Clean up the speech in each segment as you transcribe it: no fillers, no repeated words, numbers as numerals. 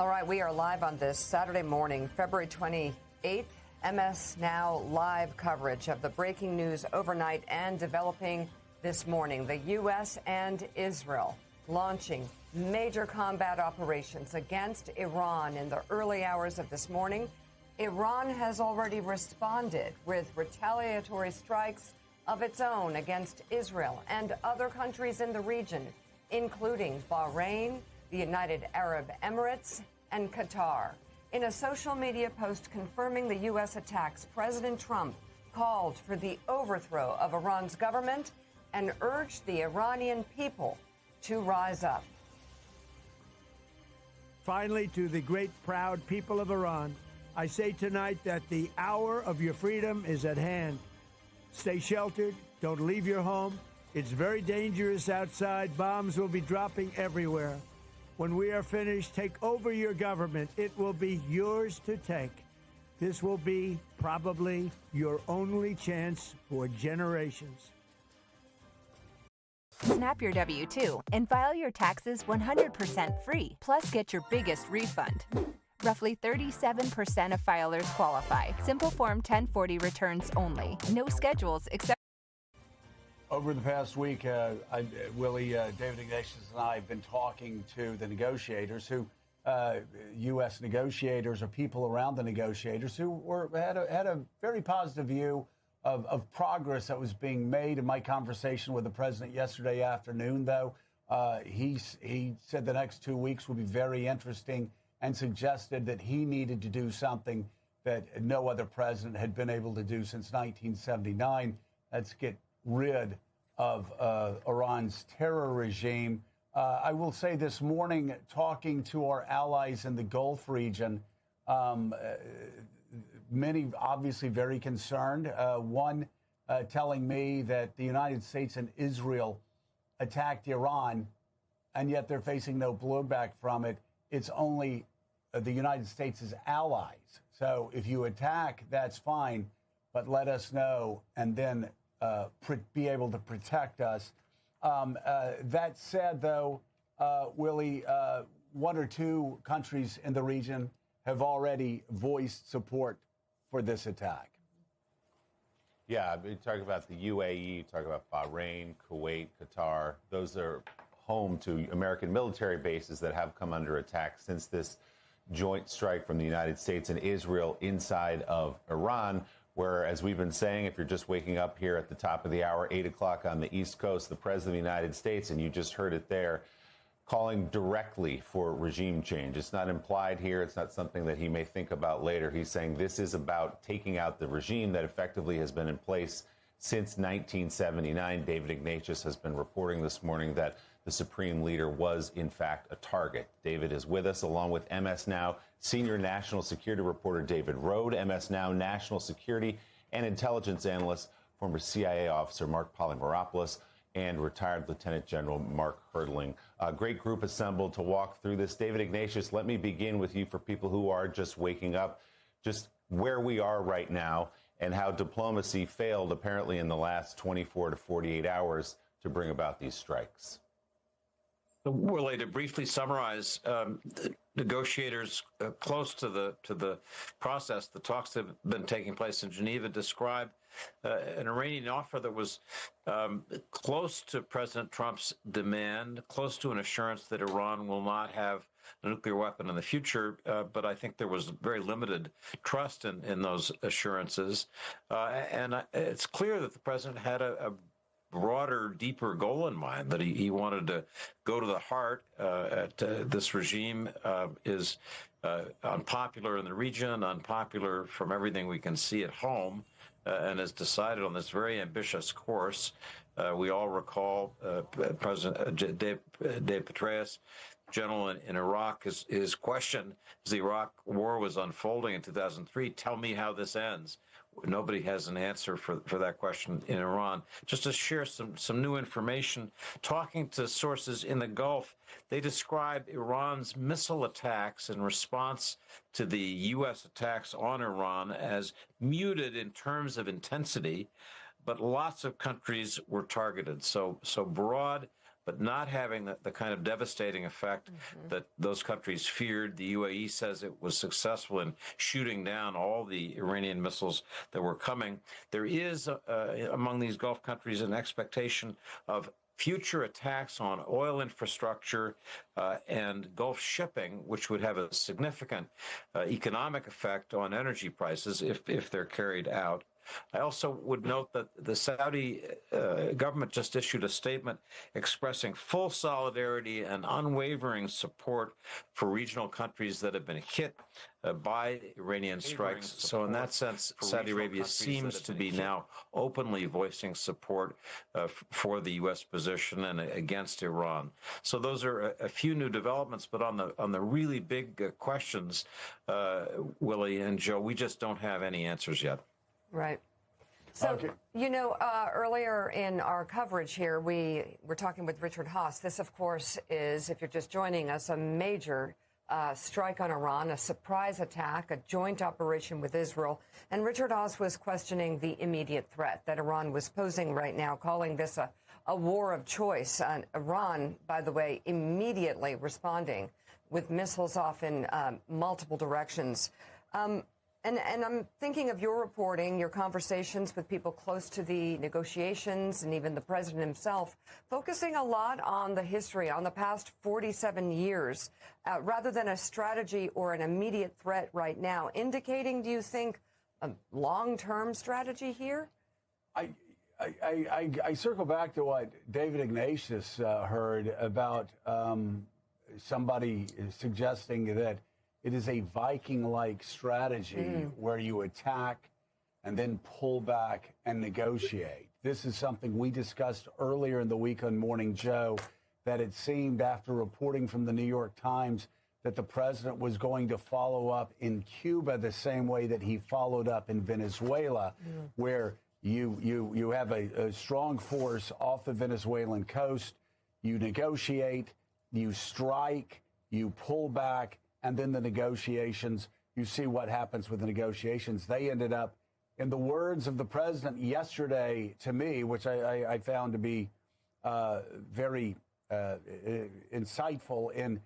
All right, we are live on this Saturday morning, February 28th. MS Now live coverage of the breaking news overnight and developing this morning. The U.S. and Israel launching major combat operations against Iran in the early hours of this morning. Iran has already responded with retaliatory strikes of its own against Israel and other countries in the region, including Bahrain, the United Arab Emirates, and Qatar. In a social media post confirming the U.S. attacks, President Trump called for the overthrow of Iran's government and urged the Iranian people to rise up. Finally, to the great, proud people of Iran, I say tonight that the hour of your freedom is at hand. Stay sheltered. Don't leave your home. It's very dangerous outside. Bombs will be dropping everywhere. When we are finished, take over your government. It will be yours to take. This will be probably your only chance for generations. Snap your W-2 and file your taxes 100% free. Plus, get your biggest refund. Roughly 37% of filers qualify. Simple Form 1040 returns only. No schedules except. Over the past week, Willie, David Ignatius and I have been talking to the negotiators U.S. negotiators or people around the negotiators who had a very positive view of progress that was being made. In my conversation with the president yesterday afternoon, though, he said the next 2 weeks will be very interesting and suggested that he needed to do something that no other president had been able to do since 1979. That's get rid of Iran's terror regime. I will say this morning, talking to our allies in the Gulf region, many obviously very concerned. One telling me that the United States and Israel attacked Iran, and yet they're facing no blowback from it. It's only the United States' allies. So if you attack, that's fine, but let us know and then be able to protect us. That said, though, Willie, one or two countries in the region have already voiced support for this attack. Yeah, we talk about the UAE, talk about Bahrain, Kuwait, Qatar. Those are home to American military bases that have come under attack since this joint strike from the United States and Israel inside of Iran, where, as we've been saying, if you're just waking up here at the top of the hour, 8 o'clock on the East Coast, the President of the United States, and you just heard it there, calling directly for regime change. It's not implied here. It's not something that he may think about later. He's saying this is about taking out the regime that effectively has been in place since 1979. David Ignatius has been reporting this morning that the Supreme Leader was, in fact, a target. David is with us, along with MS Now senior national security reporter David Rode, MS Now national security and intelligence analyst, former CIA officer Mark Polymeropoulos, and retired Lieutenant General Mark Herdling. A great group assembled to walk through this. David Ignatius, let me begin with you for people who are just waking up, just where we are right now and how diplomacy failed apparently in the last 24 to 48 hours to bring about these strikes. Willie, to briefly summarize, the negotiators close to the process, the talks that have been taking place in Geneva, describe an Iranian offer that was close to President Trump's demand, close to an assurance that Iran will not have a nuclear weapon in the future. But I think there was very limited trust in those assurances. And it's clear that the president had a broader, deeper goal in mind, that he wanted to go to the heart. This regime is unpopular in the region, unpopular from everything we can see at home, and has decided on this very ambitious course. We all recall President Dave Petraeus, general in Iraq, his question as the Iraq war was unfolding in 2003, tell me how this ends. Nobody has an answer for that question in Iran. Just to share some new information, talking to sources in the Gulf, they describe Iran's missile attacks in response to the U.S. attacks on Iran as muted in terms of intensity, but lots of countries were targeted. So broad but not having the kind of devastating effect that those countries feared. The UAE says it was successful in shooting down all the Iranian missiles that were coming. There is, among these Gulf countries, an expectation of future attacks on oil infrastructure and Gulf shipping, which would have a significant economic effect on energy prices if they're carried out. I also would note that the Saudi government just issued a statement expressing full solidarity and unwavering support for regional countries that have been hit by Iranian strikes. So in that sense, Saudi Arabia seems to be now openly voicing support for the U.S. position and against Iran. So those are a few new developments, but on the really big questions, Willie and Joe, we just don't have any answers yet. Right. So, you know, earlier in our coverage here, we were talking with Richard Haass. This, of course, is, if you're just joining us, a major strike on Iran, a surprise attack, a joint operation with Israel. And Richard Haass was questioning the immediate threat that Iran was posing right now, calling this a war of choice. And Iran, by the way, immediately responding with missiles off in multiple directions. And I'm thinking of your reporting, your conversations with people close to the negotiations and even the president himself, focusing a lot on the history, on the past 47 years, rather than a strategy or an immediate threat right now, indicating, do you think, a long-term strategy here? I circle back to what David Ignatius heard about somebody suggesting that it is a Viking-like strategy where you attack and then pull back and negotiate. This is something we discussed earlier in the week on Morning Joe, that it seemed after reporting from the New York Times that the president was going to follow up in Cuba the same way that he followed up in Venezuela, where you have a strong force off the Venezuelan coast, you negotiate, you strike, you pull back, and then the negotiations, you see what happens with the negotiations. They ended up, in the words of the president yesterday to me, which I found to be very insightful in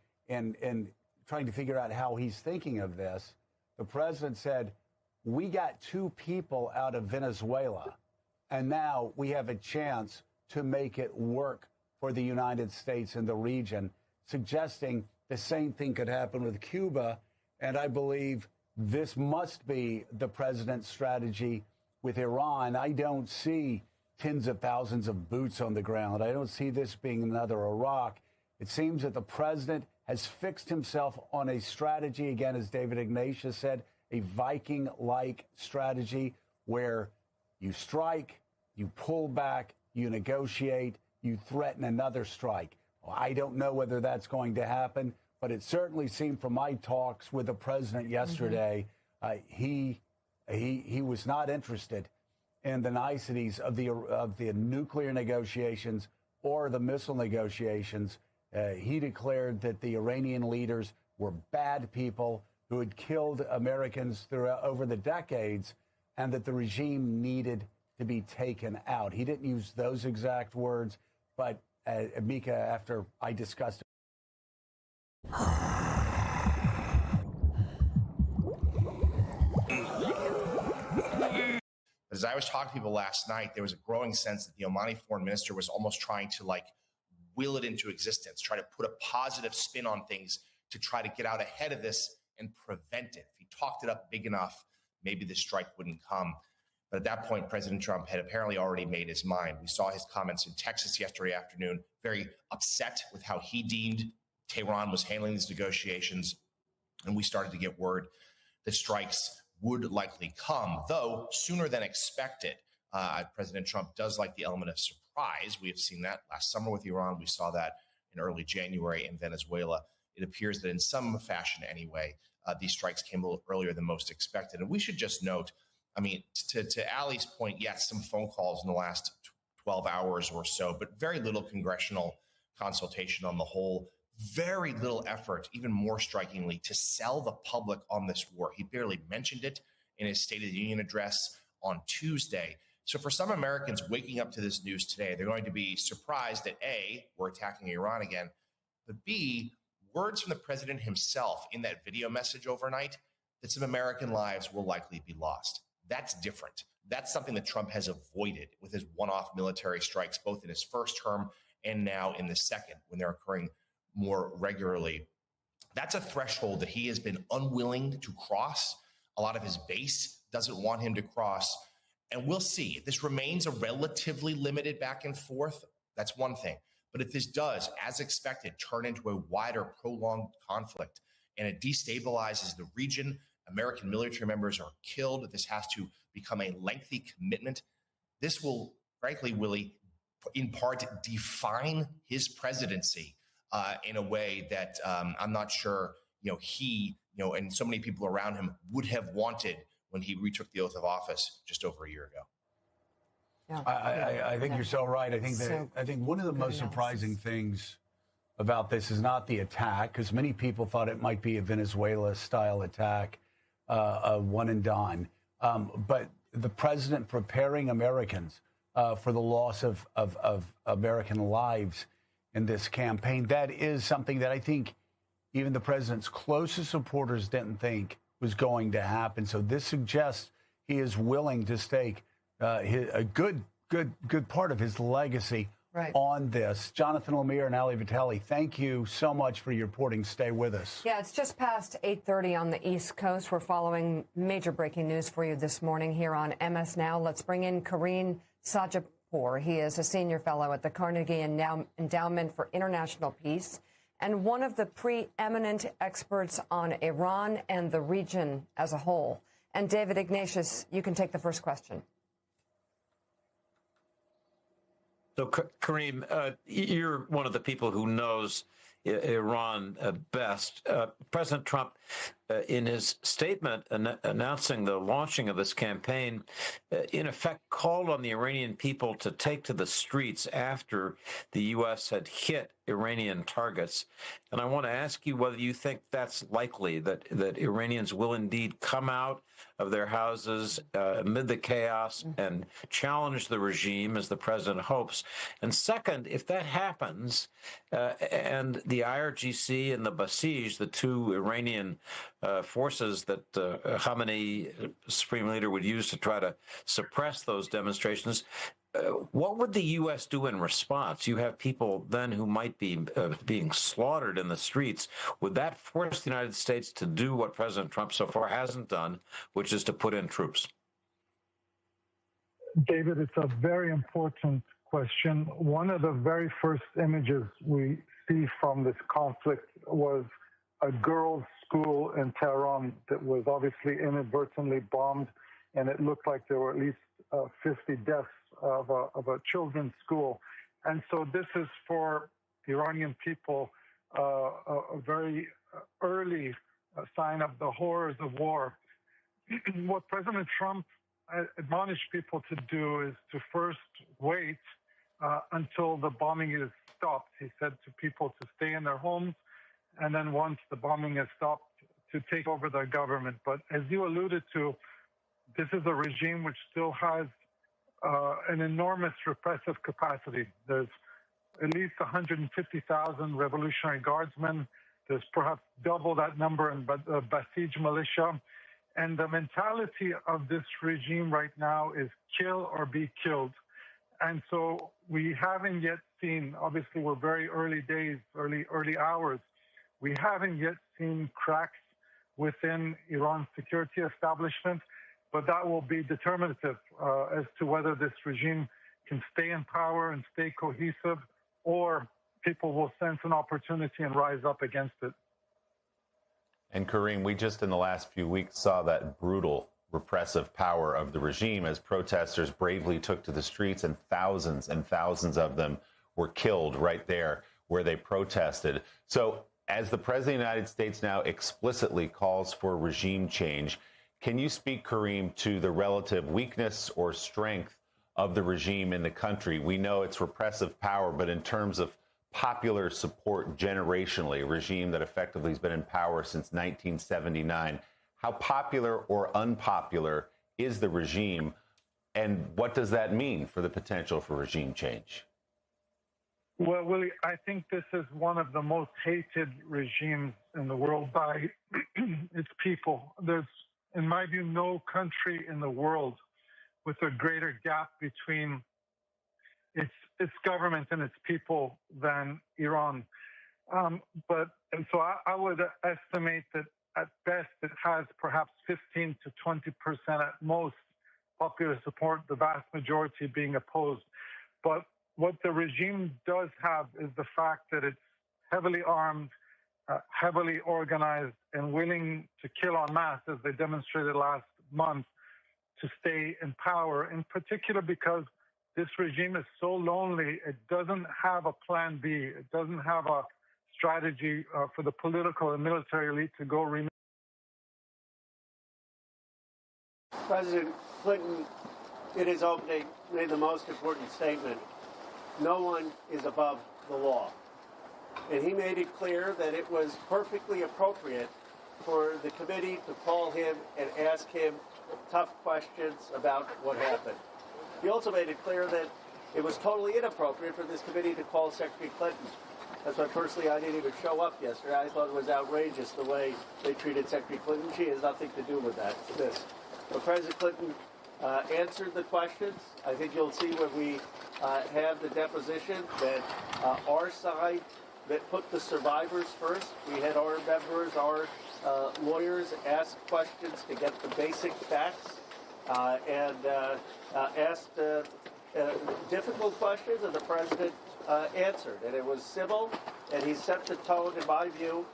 trying to figure out how he's thinking of this. The president said, we got 2 people out of Venezuela, and now we have a chance to make it work for the United States and the region, suggesting the same thing could happen with Cuba. And I believe this must be the president's strategy with Iran. I don't see tens of thousands of boots on the ground. I don't see this being another Iraq. It seems that the president has fixed himself on a strategy, again, as David Ignatius said, a Viking-like strategy where you strike, you pull back, you negotiate, you threaten another strike. I don't know whether that's going to happen, but it certainly seemed from my talks with the president yesterday, he was not interested in the niceties of the nuclear negotiations or the missile negotiations. He declared that the Iranian leaders were bad people who had killed Americans over the decades, and that the regime needed to be taken out. He didn't use those exact words, but Mika, after I discussed As I was talking to people last night, there was a growing sense that the Omani foreign minister was almost trying to will it into existence, try to put a positive spin on things to try to get out ahead of this and prevent it. If he talked it up big enough, maybe the strike wouldn't come. But at that point, President Trump had apparently already made his mind. We saw his comments in Texas yesterday afternoon, very upset with how he deemed Tehran was handling these negotiations. And we started to get word that strikes would likely come, though sooner than expected. President Trump does like the element of surprise. We have seen that last summer with Iran. We saw that in early January in Venezuela. It appears that in some fashion anyway, these strikes came a little earlier than most expected. And we should just note, I mean, to Ali's point, yes, some phone calls in the last 12 hours or so, but very little congressional consultation on the whole. Very little effort, even more strikingly, to sell the public on this war. He barely mentioned it in his State of the Union address on Tuesday. So for some Americans waking up to this news today, they're going to be surprised that A, we're attacking Iran again, but B, words from the president himself in that video message overnight that some American lives will likely be lost. That's different. That's something that Trump has avoided with his one-off military strikes, both in his first term and now in the second, when they're occurring more regularly. That's a threshold that he has been unwilling to cross. A lot of his base doesn't want him to cross. And we'll see. If this remains a relatively limited back and forth, that's one thing. But if this does, as expected, turn into a wider, prolonged conflict and it destabilizes the region, American military members are killed, this has to become a lengthy commitment, this will, frankly, Willie, in part define his presidency in a way that I'm not sure, he, and so many people around him would have wanted when he retook the oath of office just over a year ago. Yeah. I think you're so right. I think one of the most surprising things about this is not the attack, because many people thought it might be a Venezuela-style attack, a one and done, but the president preparing Americans for the loss of American lives in this campaign. That is something that I think even the president's closest supporters didn't think was going to happen. So this suggests he is willing to stake a good part of his legacy on this. Jonathan Lemire and Ali Vitale, thank you so much for your reporting. Stay with us. Yeah, it's just past 8:30 on the East Coast. We're following major breaking news for you this morning here on MS Now. Let's bring in Karine Sajapour. He is a senior fellow at the Carnegie Endowment for International Peace and one of the preeminent experts on Iran and the region as a whole. And David Ignatius, you can take the first question. So, Kareem, you're one of the people who knows Iran best. President Trump, in his statement announcing the launching of this campaign, in effect called on the Iranian people to take to the streets after the U.S. had hit Iranian targets. And I want to ask you whether you think that's likely, that Iranians will indeed come out of their houses amid the chaos and challenge the regime, as the president hopes. And second, if that happens, and the IRGC and the Basij, the two Iranian forces that Khamenei, supreme leader, would use to try to suppress those demonstrations, what would the U.S. do in response? You have people then who might be being slaughtered in the streets. Would that force the United States to do what President Trump so far hasn't done, which is to put in troops? David, it's a very important question. One of the very first images we see from this conflict was a girls' school in Tehran that was obviously inadvertently bombed, and it looked like there were at least 50 deaths of a children's school. And so this is for the Iranian people a very early sign of the horrors of war. What President Trump admonished people to do is to first wait until the bombing is stopped. He said to people to stay in their homes, and then once the bombing is stopped, to take over the government. But as you alluded to, this is a regime which still has an enormous repressive capacity. There's at least 150,000 Revolutionary Guardsmen. There's perhaps double that number in Basij militia. And the mentality of this regime right now is kill or be killed. And so we haven't yet seen, obviously we're very early days, early hours, we haven't yet seen cracks within Iran's security establishment, but that will be determinative as to whether this regime can stay in power and stay cohesive, or people will sense an opportunity and rise up against it. And Kareem, we just in the last few weeks saw that brutal repressive power of the regime as protesters bravely took to the streets, and thousands of them were killed right there where they protested. So as the President of the United States now explicitly calls for regime change, can you speak, Kareem, to the relative weakness or strength of the regime in the country? We know it's repressive power, but in terms of popular support generationally, a regime that effectively has been in power since 1979, how popular or unpopular is the regime And what does that mean for the potential for regime change? Well, Willie, I think this is one of the most hated regimes in the world by its people. There's, in my view, no country in the world with a greater gap between its government and its people than Iran. So I would estimate that at best it has perhaps 15 to 20% at most popular support, the vast majority being opposed. But what the regime does have is the fact that it's heavily armed, heavily organized, and willing to kill en masse, as they demonstrated last month, to stay in power, in particular because this regime is so lonely, it doesn't have a plan B. It doesn't have a strategy for the political and military elite to go remake. President Clinton, in his opening, made the most important statement. No one is above the law. And he made it clear that it was perfectly appropriate for the committee to call him and ask him tough questions about what happened. He also made it clear that it was totally inappropriate for this committee to call Secretary Clinton. That's why personally I didn't even show up yesterday. I thought it was outrageous the way they treated Secretary Clinton. She has nothing to do with that. It's this. But President Clinton answered the questions. I think you'll see when we have the deposition that our side that put the survivors first. We had our members, our lawyers ask questions to get the basic facts and asked difficult questions, and the president answered. And it was civil, and he set the tone, in my view,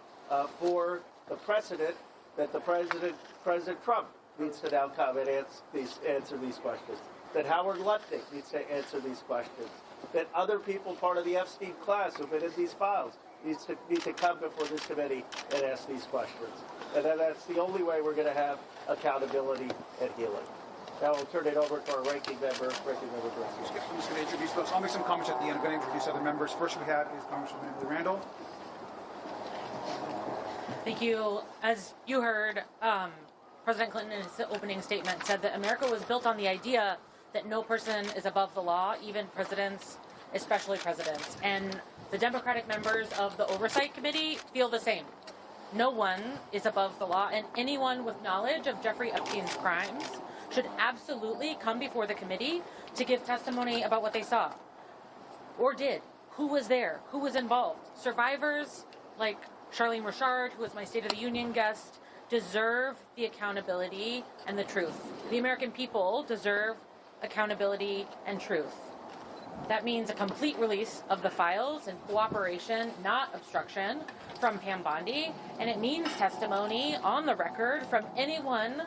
for the precedent that President Trump needs to now come and answer these questions, that Howard Lutnick needs to answer these questions, that other people part of the Epstein class who've been in these files need to come before this committee and ask these questions. And then that's the only way we're going to have accountability and healing. Now we'll turn it over to our ranking member, Brooks. I'm just going to introduce folks. I'll make some comments at the end. I'm going to introduce other members. First we have is Congressman Emily Randall. Thank you. As you heard, President Clinton in his opening statement said that America was built on the idea that no person is above the law, even presidents, especially presidents. And the Democratic members of the Oversight Committee feel the same. No one is above the law, and anyone with knowledge of Jeffrey Epstein's crimes should absolutely come before the committee to give testimony about what they saw or did, who was there, who was involved. Survivors like Charlene Richard, who was my State of the Union guest, deserve the accountability and the truth. The American people deserve accountability and truth. That means a complete release of the files and cooperation, not obstruction, from Pam Bondi, and it means testimony on the record from anyone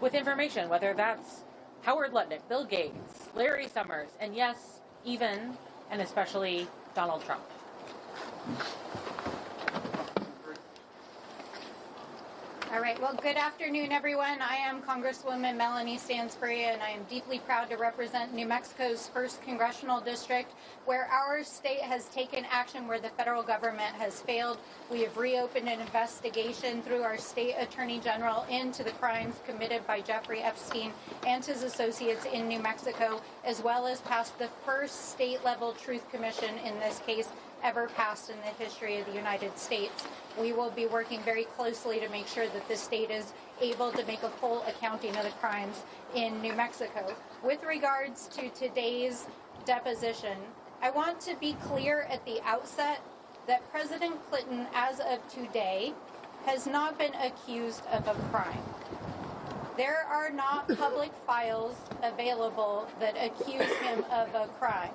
with information, whether that's Howard Lutnick, Bill Gates, Larry Summers, and yes, even and especially Donald Trump. All right. Well, good afternoon, everyone. I am Congresswoman Melanie Stansbury, and I am deeply proud to represent New Mexico's 1st Congressional District, where our state has taken action where the federal government has failed. We have reopened an investigation through our state attorney general into the crimes committed by Jeffrey Epstein and his associates in New Mexico, as well as passed the first state-level truth commission in this case ever passed in the history of the United States. We will be working very closely to make sure that the state is able to make a full accounting of the crimes in New Mexico. With regards to today's deposition, I want to be clear at the outset that President Clinton, as of today, has not been accused of a crime. There are not public files available that accuse him of a crime,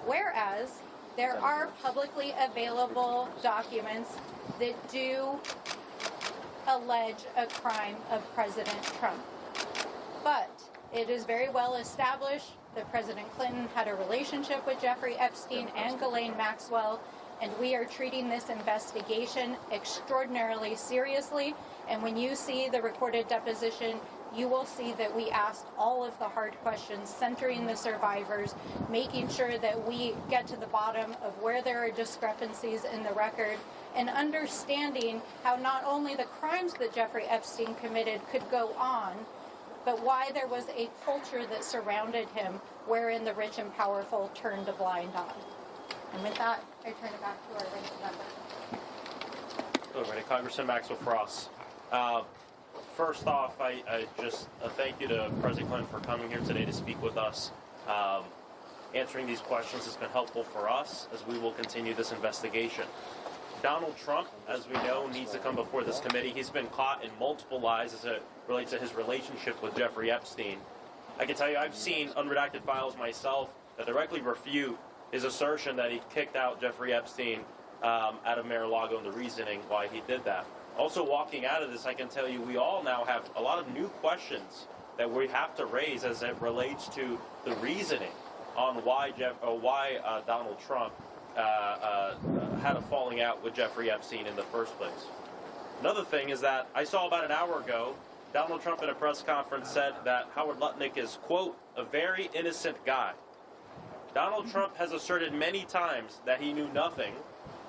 whereas there are publicly available documents that do allege a crime of President Trump. But it is very well established that President Clinton had a relationship with Jeffrey Epstein and Ghislaine Maxwell, and we are treating this investigation extraordinarily seriously. And when you see the recorded deposition, you will see that we asked all of the hard questions, centering the survivors, making sure that we get to the bottom of where there are discrepancies in the record, and understanding how not only the crimes that Jeffrey Epstein committed could go on, but why there was a culture that surrounded him wherein the rich and powerful turned a blind eye. And with that, I turn it back to our ranking member. Hello, everybody. Congressman Maxwell Frost. First off, I just thank you to President Clinton for coming here today to speak with us. Answering these questions has been helpful for us as we will continue this investigation. Donald Trump, as we know, needs to come before this committee. He's been caught in multiple lies as it relates to his relationship with Jeffrey Epstein. I can tell you I've seen unredacted files myself that directly refute his assertion that he kicked out Jeffrey Epstein out of Mar-a-Lago and the reasoning why he did that. Also, walking out of this, I can tell you we all now have a lot of new questions that we have to raise as it relates to the reasoning on why Donald Trump had a falling out with Jeffrey Epstein in the first place. Another thing is that I saw about an hour ago, Donald Trump in a press conference said that Howard Lutnick is, quote, a very innocent guy. Donald Trump has asserted many times that he knew nothing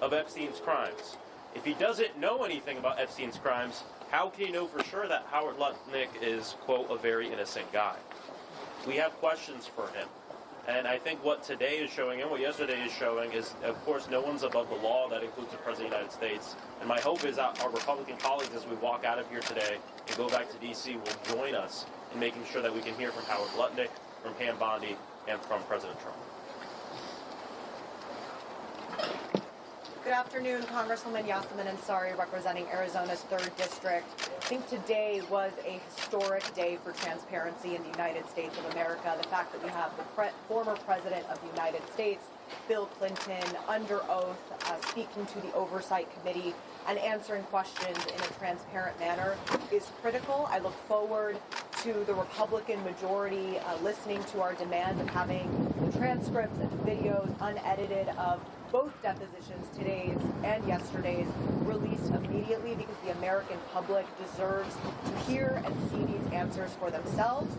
of Epstein's crimes. If he doesn't know anything about Epstein's crimes, how can he know for sure that Howard Lutnick is, quote, a very innocent guy? We have questions for him. And I think what today is showing and what yesterday is showing is, of course, no one's above the law. That includes the President of the United States. And my hope is that our Republican colleagues, as we walk out of here today and go back to D.C., will join us in making sure that we can hear from Howard Lutnick, from Pam Bondi, and from President Trump. Good afternoon, Congresswoman Yasmin Ansari, representing Arizona's 3rd District. I think today was a historic day for transparency in the United States of America. The fact that we have the former President of the United States, Bill Clinton, under oath, speaking to the Oversight Committee and answering questions in a transparent manner is critical. I look forward to the Republican majority listening to our demand of having the transcripts and videos unedited of both depositions, today's and yesterday's, released immediately because the American public deserves to hear and see these answers for themselves.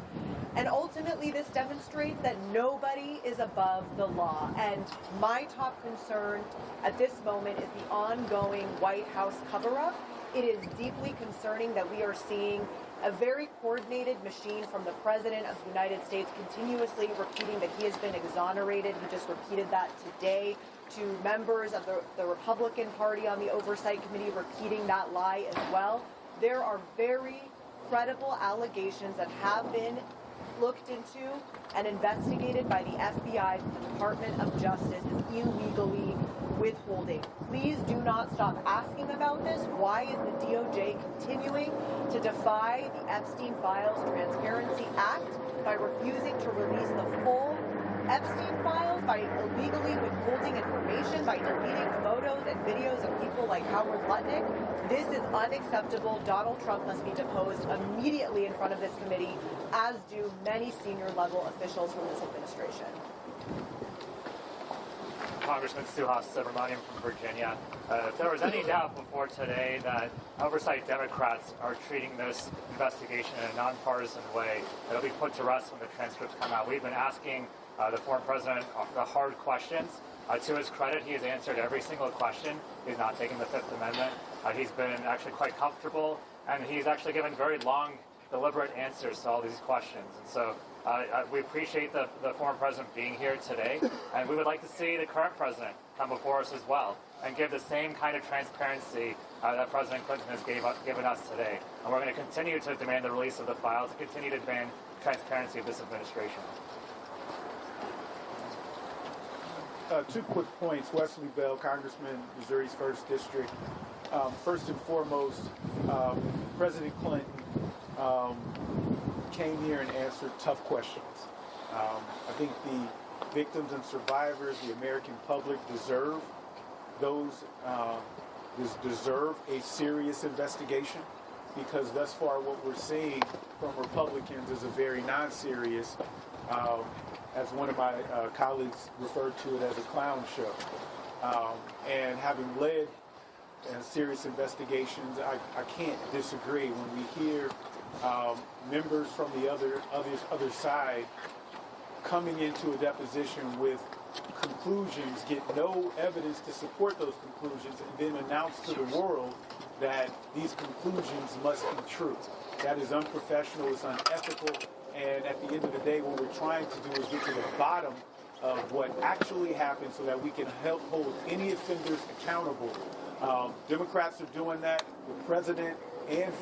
And ultimately, this demonstrates that nobody is above the law. And my top concern at this moment is the ongoing White House cover-up. It is deeply concerning that we are seeing a very coordinated machine from the President of the United States continuously repeating that he has been exonerated. He just repeated that today, to members of the Republican Party on the Oversight Committee repeating that lie as well. There are very credible allegations that have been looked into and investigated by the FBI, the Department of Justice, is illegally withholding. Please do not stop asking about this. Why is the DOJ continuing to defy the Epstein Files Transparency Act by refusing to release the full Epstein files, by illegally withholding information, by deleting photos and videos of people like Howard Lutnick? This is unacceptable. Donald Trump must be deposed immediately in front of this committee, as do many senior level officials from this administration. Congressman Suhas Subramaniam from Virginia. If there was any doubt before today that oversight Democrats are treating this investigation in a nonpartisan way, it'll be put to rest when the transcripts come out. We've been asking the former president the hard questions. To his credit, he has answered every single question. He's not taken the Fifth Amendment. He's been actually quite comfortable, and he's actually given very long, deliberate answers to all these questions. And so we appreciate the former president being here today, and we would like to see the current president come before us as well and give the same kind of transparency that President Clinton has given us today. And we're going to continue to demand the release of the files and continue to demand transparency of this administration. Two quick points. Wesley Bell, Congressman, Missouri's 1st District. First and foremost, President Clinton came here and answered tough questions. I think the victims and survivors, the American public, deserve a serious investigation, because thus far what we're seeing from Republicans is a very non-serious, as one of my colleagues referred to it as a clown show. And having led serious investigations, I can't disagree when we hear members from the other side coming into a deposition with conclusions, get no evidence to support those conclusions, and then announce to the world that these conclusions must be true. That is unprofessional, it's unethical, and at the end of the day, what we're trying to do is get to the bottom of what actually happened so that we can help hold any offenders accountable. Democrats are doing that. The president and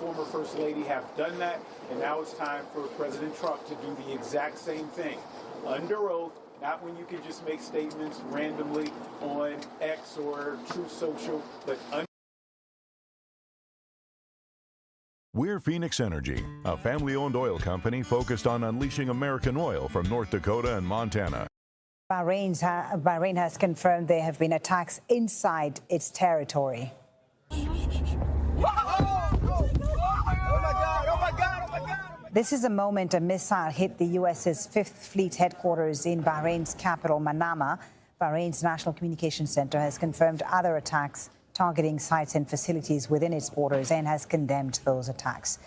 former First Lady have done that, and now it's time for President Trump to do the exact same thing. Under oath, not when you can just make statements randomly on X or Truth Social, but We're Phoenix Energy, a family-owned oil company focused on unleashing American oil from North Dakota and Montana. Bahrain has confirmed there have been attacks inside its territory. This is a moment a missile hit the U.S.'s Fifth Fleet headquarters in Bahrain's capital, Manama. Bahrain's National Communications Center has confirmed other attacks targeting sites and facilities within its borders and has condemned those attacks.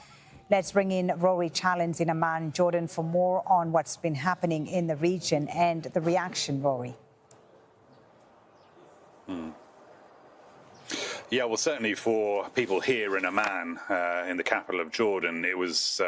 Let's bring in Rory Challens in Amman, Jordan, for more on what's been happening in the region and the reaction, Rory. Yeah, well, certainly for people here in Amman, in the capital of Jordan, it was...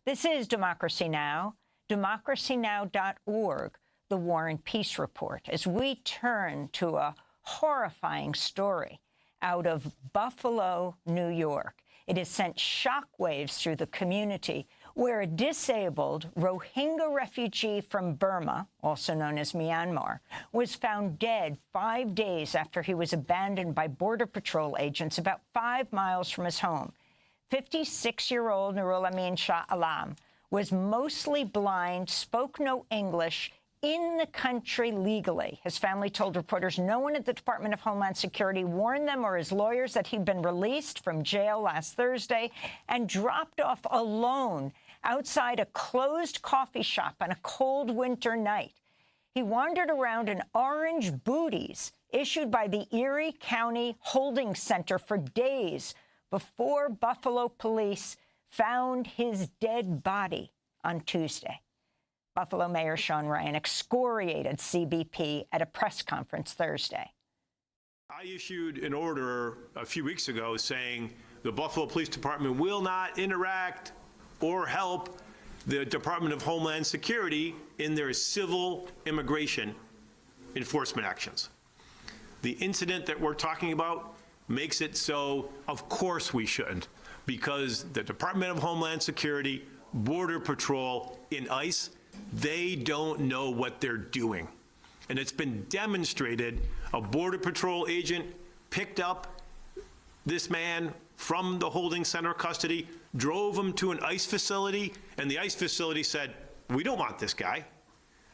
This is Democracy Now!, democracynow.org, the War and Peace Report, as we turn to a horrifying story out of Buffalo, New York. It has sent shockwaves through the community where a disabled Rohingya refugee from Burma, also known as Myanmar, was found dead 5 days after he was abandoned by Border Patrol agents about 5 miles from his home. 56-year-old Nurul Amin Shah Alam was mostly blind, spoke no English, in the country legally. His family told reporters no one at the Department of Homeland Security warned them or his lawyers that he'd been released from jail last Thursday and dropped off alone outside a closed coffee shop on a cold winter night. He wandered around in orange booties issued by the Erie County Holding Center for days before Buffalo police found his dead body on Tuesday. Buffalo Mayor Sean Ryan excoriated CBP at a press conference Thursday. I issued an order a few weeks ago saying the Buffalo Police Department will not interact or help the Department of Homeland Security in their civil immigration enforcement actions. The incident that we're talking about makes it so, of course we shouldn't, because the Department of Homeland Security, Border Patrol, and ICE, they don't know what they're doing. And it's been demonstrated. A Border Patrol agent picked up this man from the holding center custody, drove him to an ICE facility, and the ICE facility said, we don't want this guy.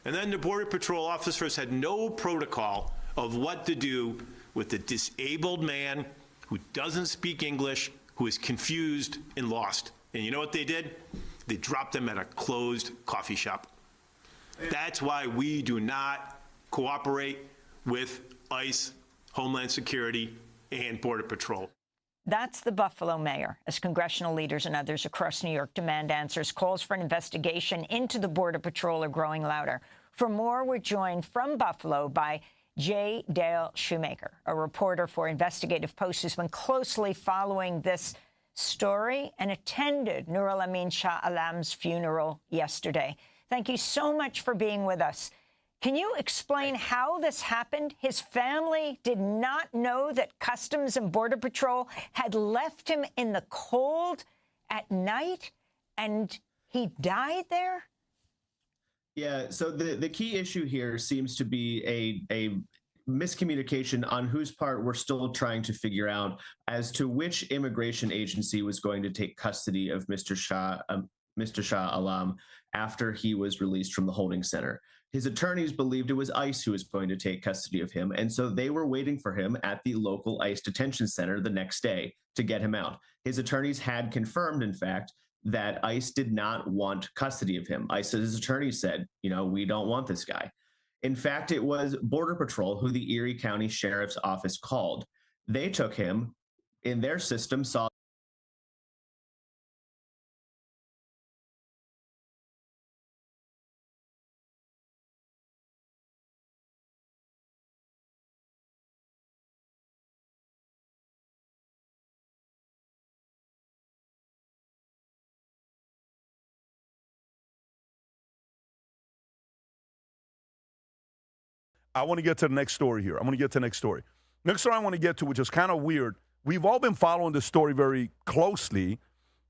And then the Border Patrol officers had no protocol of what to do with a disabled man who doesn't speak English, who is confused and lost. And you know what they did? They dropped him at a closed coffee shop. That's why we do not cooperate with ICE, Homeland Security, and Border Patrol. That's the Buffalo mayor, as congressional leaders and others across New York demand answers. Calls for an investigation into the Border Patrol are growing louder. For more, we're joined from Buffalo by J. Dale Shoemaker, a reporter for Investigative Post who's been closely following this story and attended Nurul Amin Shah Alam's funeral yesterday. Thank you so much for being with us. Can you explain how this happened? His family did not know that Customs and Border Patrol had left him in the cold at night, and he died there? Yeah, so the key issue here seems to be a miscommunication on whose part we're still trying to figure out as to which immigration agency was going to take custody of Mr. Shah Alam after he was released from the holding center. His attorneys believed it was ICE who was going to take custody of him, and so they were waiting for him at the local ICE detention center the next day to get him out. His attorneys had confirmed, in fact, that ICE did not want custody of him. ICE's attorneys said, you know, we don't want this guy. In fact, it was Border Patrol who the Erie County Sheriff's Office called. They took him, in their system, saw I want to get to the next story here. Next story I want to get to, which is kind of weird. We've all been following this story very closely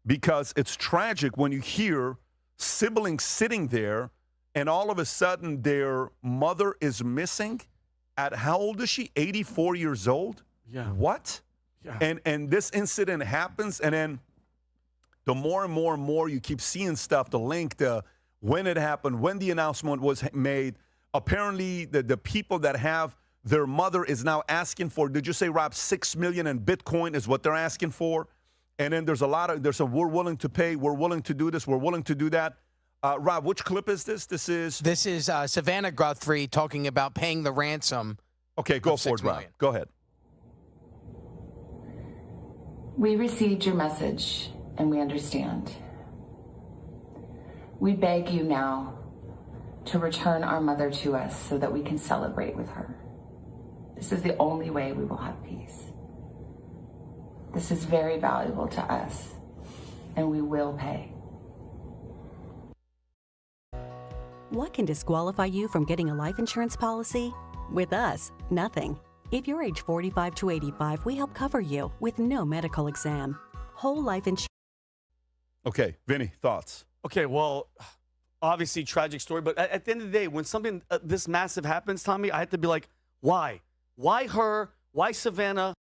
because it's tragic when you hear siblings sitting there and all of a sudden their mother is missing. At how old is she? 84 years old? Yeah. What? Yeah. And this incident happens, and then the more and more and more you keep seeing stuff, the link, the when it happened, when the announcement was made. Apparently, the people that have their mother is now asking for, did you say, Rob, $6 million in Bitcoin is what they're asking for? And then there's a we're willing to pay, we're willing to do this, we're willing to do that. Rob, which clip is this? This is Savannah Guthrie talking about paying the ransom. Okay, go for it, Rob. Go ahead. We received your message, and we understand. We beg you now to return our mother to us so that we can celebrate with her. This is the only way we will have peace. This is very valuable to us, and we will pay. What can disqualify you from getting a life insurance policy? With us, nothing. If you're age 45 to 85, we help cover you with no medical exam. Whole life insurance. Okay, Vinny, thoughts? Okay, well, obviously tragic story, but at the end of the day, when something this massive happens, Tommy, I have to be like, why? Why her? Why Savannah?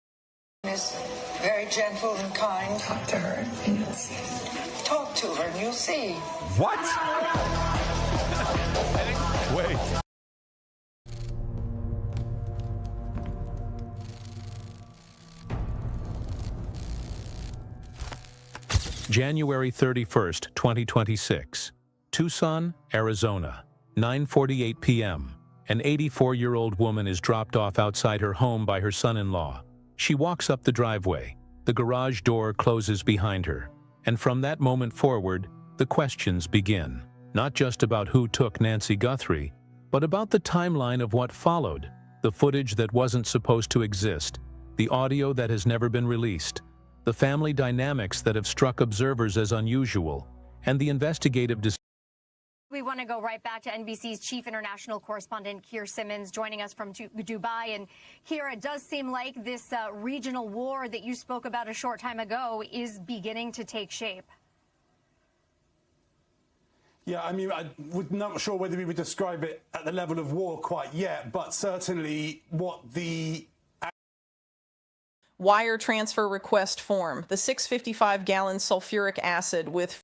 Is very gentle and kind. Talk to her and you'll see. Talk to her and you'll see. What? Wait. January 31st, 2026. Tucson, Arizona, 9:48 p.m. An 84-year-old woman is dropped off outside her home by her son-in-law. She walks up the driveway. The garage door closes behind her. And from that moment forward, the questions begin. Not just about who took Nancy Guthrie, but about the timeline of what followed, the footage that wasn't supposed to exist, the audio that has never been released, the family dynamics that have struck observers as unusual, and the investigative decision. We want to go right back to NBC's chief international correspondent, Keir Simmons, joining us from Dubai. And here it does seem like this regional war that you spoke about a short time ago is beginning to take shape. Yeah, I mean, I'm not sure whether we would describe it at the level of war quite yet, but certainly what the wire transfer request form, the 655-gallon sulfuric acid with